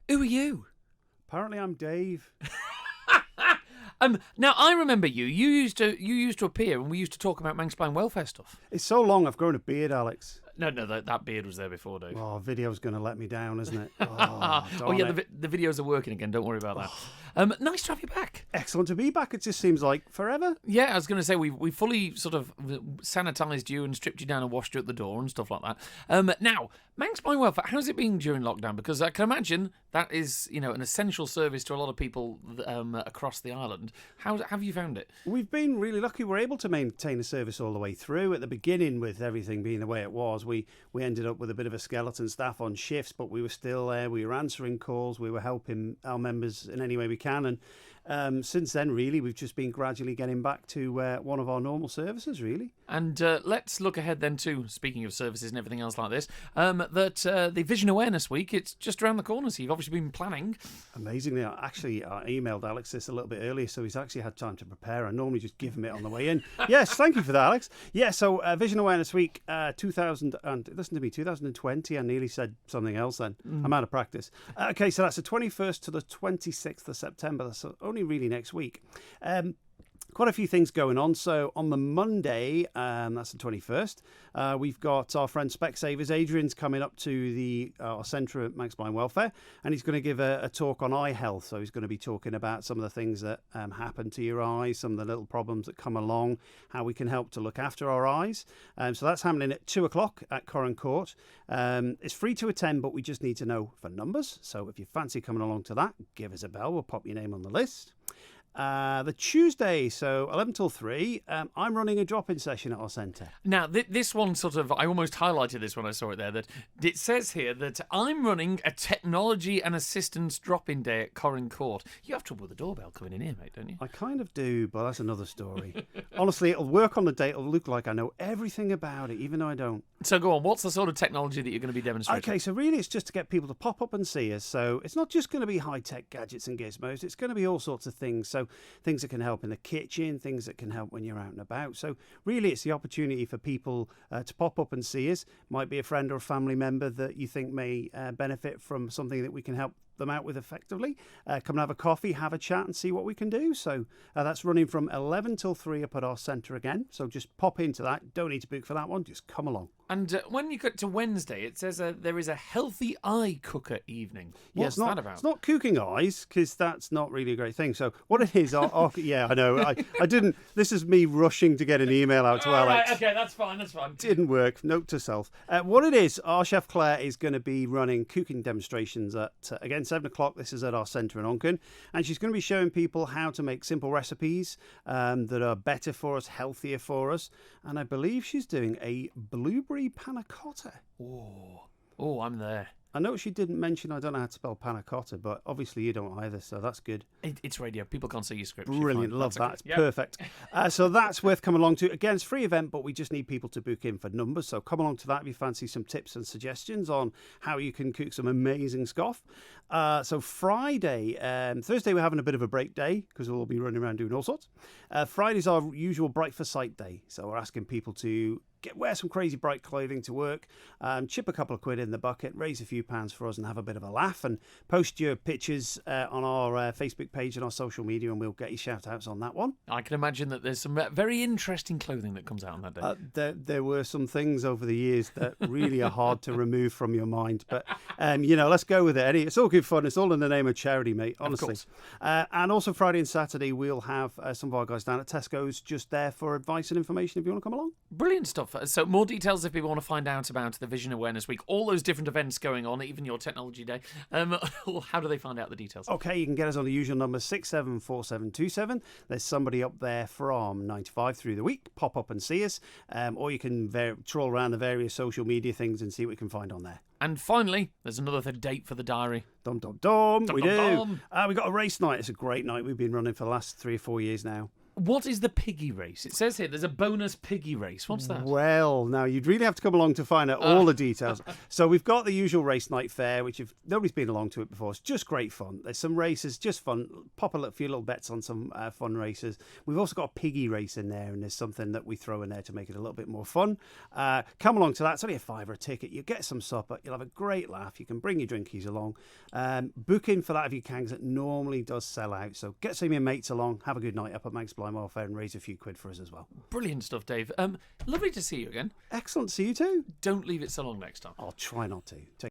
Who are you? Apparently I'm Dave. Now I remember you. You used to appear, and we used to talk about Manx Blind Welfare stuff. It's so long I've grown a beard, Alex. No, that beard was there before, Dave. Oh, video's going to let me down, isn't it? Oh yeah, the videos are working again. Don't worry about that. Nice to have you back. Excellent to be back. It just seems like forever. Yeah, I was going to say we fully sort of sanitised you and stripped you down and washed you at the door and stuff like that. Now, Manx Blind Welfare, how's it been during lockdown? Because I can imagine that is an essential service to a lot of people across the island. How have you found it? We've been really lucky. We're able to maintain the service all the way through. At the beginning, with everything being the way it was, we ended up with a bit of a skeleton staff on shifts, but we were still there. We were answering calls. We were helping our members in any way we can. And since then, really, we've just been gradually getting back to one of our normal services, really. And let's look ahead then to, speaking of services and everything else like this, that the Vision Awareness Week, it's just around the corner, so you've obviously been planning. Amazingly, I emailed Alex this a little bit earlier, so he's actually had time to prepare. I normally just give him it on the way in. Yes, thank you for that, Alex. Yeah, so Vision Awareness Week 2020, I nearly said something else then. I'm out of practice. Okay, so that's the 21st to the 26th of September. That's only really next week. Quite a few things going on. So on the Monday, that's the 21st, we've got our friend Specsavers. Adrian's coming up to our centre at Manx Blind Welfare, and he's going to give a talk on eye health. So he's going to be talking about some of the things that happen to your eyes, some of the little problems that come along, how we can help to look after our eyes. So that's happening at 2:00 at Corran Court. It's free to attend, but we just need to know for numbers. So if you fancy coming along to that, give us a bell. We'll pop your name on the list. The Tuesday, so 11 till 3, I'm running a drop-in session at our centre. Now, this one sort of, I almost highlighted this when I saw it there, that it says here that I'm running a technology and assistance drop-in day at Corran Court. You have trouble with the doorbell coming in here, mate, don't you? I kind of do, but that's another story. Honestly, it'll work on the day. It'll look like I know everything about it, even though I don't. So go on, what's the sort of technology that you're going to be demonstrating? Okay, so really it's just to get people to pop up and see us. So it's not just going to be high-tech gadgets and gizmos. It's going to be all sorts of things. So things that can help in the kitchen, things that can help when you're out and about. So really it's the opportunity for people to pop up and see us. Might be a friend or a family member that you think may benefit from something that we can help them out with effectively. Come and have a coffee, have a chat and see what we can do. So that's running from 11 till 3 up at our centre again. So just pop into that. Don't need to book for that one. Just come along. And when you get to Wednesday, it says there is a healthy eye cooker evening. What's that about? It's not cooking eyes, because that's not really a great thing. So what it is, yeah, I know. I didn't. This is me rushing to get an email out to Alex. Right, okay, that's fine. Didn't work. Note to self. What it is, our chef Claire is going to be running cooking demonstrations at, again, 7:00. This is at our centre in Onken. And she's going to be showing people how to make simple recipes that are better for us, healthier for us. And I believe she's doing a blueberry panna cotta. Oh, I'm there. I know she didn't mention I don't know how to spell panna cotta, but obviously you don't either, so that's good. It's radio. People can't see your script. Brilliant. Love that. It's perfect. So that's worth coming along to. Again, it's a free event, but we just need people to book in for numbers. So come along to that if you fancy some tips and suggestions on how you can cook some amazing scoff. So Friday, Thursday we're having a bit of a break day because we'll be running around doing all sorts. Friday's our usual Bright for Sight day. So we're asking people to wear some crazy bright clothing to work, chip a couple of quid in the bucket, raise a few pounds for us and have a bit of a laugh, and post your pictures on our Facebook page and our social media, and we'll get you shout outs on that one. I can imagine that there's some very interesting clothing that comes out on that day. There were some things over the years that really are hard to remove from your mind, but let's go with it. It's all good fun. It's all in the name of charity, mate, honestly. And also Friday and Saturday we'll have some of our guys down at Tesco's just there for advice and information if you want to come along. Brilliant stuff. So more details if people want to find out about the Vision Awareness Week, all those different events going on, even your technology day. How do they find out the details? Okay, you can get us on the usual number 674727. There's somebody up there from 9 to 5 through the week. Pop up and see us, or you can troll around the various social media things and see what you can find on there. And finally, there's another date for the diary. We do. We got a race night. It's a great night. We've been running for the last 3 or 4 years now. what is the piggy race? It says here there's a bonus piggy race. What's that? Well, now you'd really have to come along to find out all the details. So we've got the usual race night fair, which if nobody's been along to it before, it's just great fun. There's some races, just fun. Pop a few little bets on some fun races. We've also got a piggy race in there, and there's something that we throw in there to make it a little bit more fun. Come along to that. It's only a £5 a ticket. You get some supper. You'll have a great laugh. You can bring your drinkies along. Book in for that if you can, because it normally does sell out. So get some of your mates along. Have a good night up at Manx Blind Welfare and raise a few quid for us as well. Brilliant stuff, Dave. Lovely to see you again. Excellent. See you too. Don't leave it so long next time. I'll try not to.